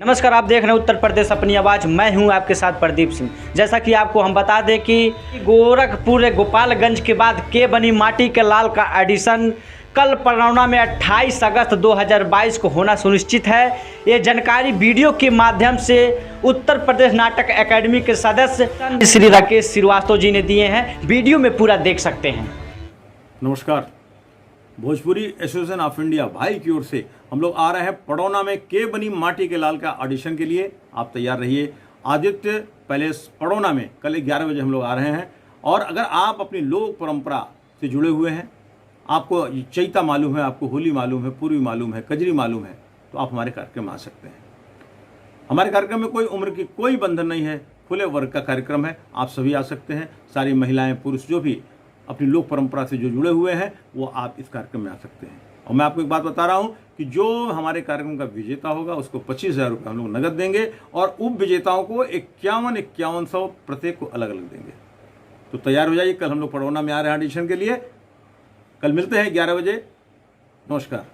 नमस्कार, आप देख रहे हैं उत्तर प्रदेश अपनी आवाज़। मैं हूं आपके साथ प्रदीप सिंह। जैसा कि आपको हम बता दें कि गोरखपुर गोपालगंज के बाद के बनी माटी के लाल का एडिशन कल पड़रौना में 28 अगस्त 2022 को होना सुनिश्चित है। ये जानकारी वीडियो के माध्यम से उत्तर प्रदेश नाटक अकेडमी के सदस्य श्री राकेश श्रीवास्तव जी ने दिए हैं। वीडियो में पूरा देख सकते हैं। नमस्कार, भोजपुरी एसोसिएशन ऑफ इंडिया भाई की ओर से हम लोग आ रहे हैं पड़रौना में के बनी माटी के लाल का ऑडिशन के लिए। आप तैयार रहिए। आदित्य पैलेस पड़रौना में कल 11 बजे हम लोग आ रहे हैं। और अगर आप अपनी लोक परंपरा से जुड़े हुए हैं, आपको चैता मालूम है, आपको होली मालूम है, पूर्वी मालूम है, कजरी मालूम है, तो आप हमारे कार्यक्रम में आ सकते हैं। हमारे कार्यक्रम में कोई उम्र की कोई बंधन नहीं है, खुले वर्ग का कार्यक्रम है। आप सभी आ सकते हैं। सारी महिलाएं, पुरुष जो भी अपनी लोक परंपरा से जो जुड़े हुए हैं वो आप इस कार्यक्रम में आ सकते हैं। और मैं आपको एक बात बता रहा हूं कि जो हमारे कार्यक्रम का विजेता होगा उसको 25,000 रुपये हम लोग नगद देंगे और उप विजेताओं को 51-5100 प्रत्येक को अलग अलग देंगे। तो तैयार हो जाइए। कल हम लोग पड़रौना में आ रहे हैं ऑडिशन के लिए। कल मिलते हैं 11 बजे। नमस्कार।